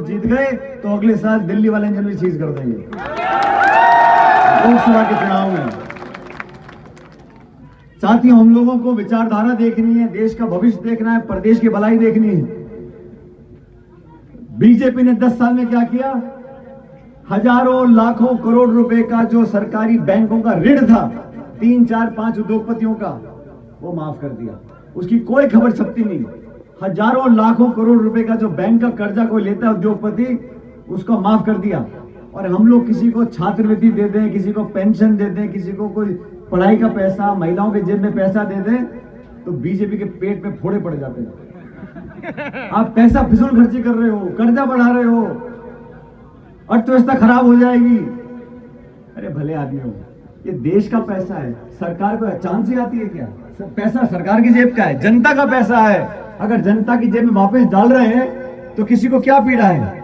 जीत गए तो अगले साल दिल्ली वाले इंजन भी सीज कर देंगे लोकसभा के चुनाव में। साथियों, हम लोगों को विचारधारा देखनी है, देश का भविष्य देखना है, प्रदेश की भलाई देखनी है। बीजेपी ने 10 साल में क्या किया? हजारों लाखों करोड़ रुपए का जो सरकारी बैंकों का ऋण था 3, 4, 5 उद्योगपतियों का, वो माफ कर दिया। उसकी कोई खबर छपती नहीं। हजारों लाखों करोड़ रुपए का जो बैंक का कर्जा कोई लेता है उद्योगपति, उसको माफ कर दिया। और हम लोग किसी को छात्रवृत्ति दे दें, किसी को पेंशन दे दें, किसी को कोई पढ़ाई का पैसा, महिलाओं के जेब में पैसा दे दें, तो बीजेपी के पेट में फोड़े पड़ जाते हैं। आप पैसा फिजूल खर्ची कर रहे हो, कर्जा बढ़ा रहे हो, अर्थव्यवस्था खराब हो जाएगी। अरे भले आदमी हो, ये देश का पैसा है, सरकार को अचानक से आती है क्या? पैसा सरकार की जेब का है, जनता का पैसा है। अगर जनता की जेब में वापस डाल रहे हैं तो किसी को क्या पीड़ा है?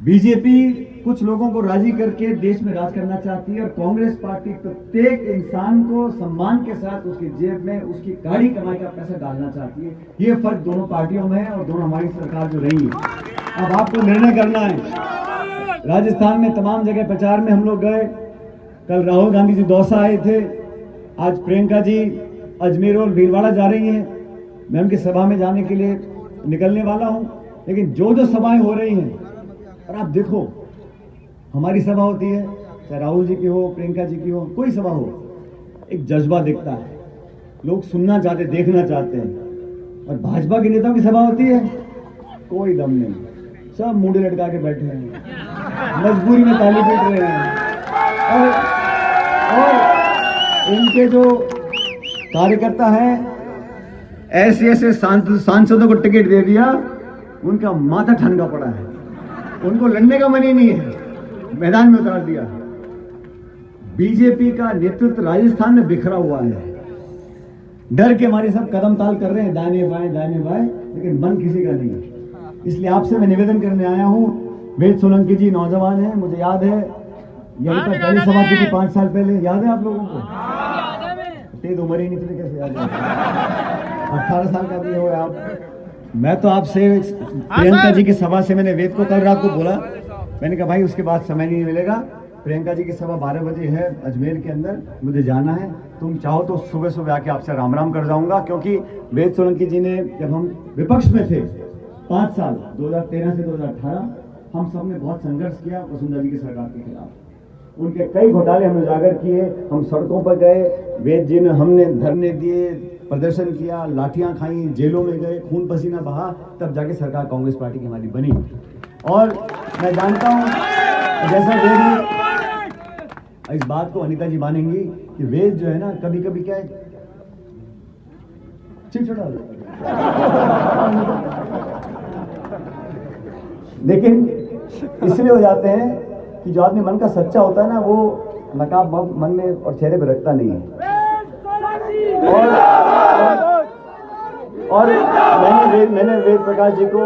बीजेपी कुछ लोगों को राजी करके देश में राज करना चाहती है और कांग्रेस पार्टी प्रत्येक इंसान को सम्मान के साथ उसकी जेब में उसकी गाड़ी कमाई का पैसा डालना चाहती है। ये फर्क दोनों पार्टियों में है और दोनों हमारी सरकार जो रही है। अब आपको निर्णय करना है। राजस्थान में तमाम जगह प्रचार में हम लोग गए। कल राहुल गांधी जी दौसा आए थे, आज प्रियंका जी अजमेर और भीलवाड़ा जा रही हैं। मैं उनकी सभा में जाने के लिए निकलने वाला हूं। लेकिन जो जो सभाएं हो रही हैं, और आप देखो, हमारी सभा होती है, चाहे राहुल जी की हो, प्रियंका जी की हो, कोई सभा हो, एक जज्बा दिखता है, लोग सुनना चाहते, देखना चाहते हैं। और भाजपा के नेताओं की सभा होती है, कोई दम नहीं, सब मुंडे लटका के बैठे हैं, मजबूरी में ताली पीट रहे हैं। और इनके जो कार्यकर्ता हैं, ऐसे ऐसे सांसदों को टिकट दे दिया, उनका माथा ठनका पड़ा है, उनको लड़ने का मन ही नहीं है, मैदान में उतार दिया। बीजेपी का नेतृत्व राजस्थान में बिखरा हुआ है, डर के मारे सब कदम ताल कर रहे हैं, दाहिने बाएं, लेकिन मन किसी का नहीं है। इसलिए आपसे मैं निवेदन करने आया हूं। वेद सोलंकी जी नौजवान हैं, मुझे याद है यहीं पर पहली सभा की थी 5 साल पहले, याद है आप लोगों को? तेज उम्र ही नहीं थी, कैसे याद है? 18 साल का भी हो आप। मैं तो आपसे प्रियंका जी की सभा से, मैंने वेद को कल रात को बोला, मैंने कहा भाई उसके बाद समय नहीं मिलेगा, प्रियंका जी की सभा 12 बजे है अजमेर के अंदर, मुझे जाना है, तुम चाहो तो सुबह सुबह आके आपसे राम राम कर जाऊंगा। क्योंकि वेद सोलंकी जी ने, जब हम विपक्ष में थे 5 साल 2013 से 2018, हम सब ने बहुत संघर्ष किया वसुंधरा जी की सरकार के खिलाफ। उनके कई घोटाले हम उजागर किए, हम सड़कों पर गए, वेद जी ने, हमने धरने दिए, प्रदर्शन किया, लाठियां खाई, जेलों में गए, खून पसीना बहा, तब जाके सरकार कांग्रेस पार्टी की हमारी बनी। और मैं जानता हूं, जैसा वेद, इस बात को अनीता जी मानेंगी कि वेद जो है ना, कभी कभी क्या है, चिड़चिड़ा, लेकिन इसलिए हो जाते हैं कि जो आदमी मन का सच्चा होता है ना, वो नकाब मन में और चेहरे पे रखता नहीं है। और मैंने वेद प्रकाश जी को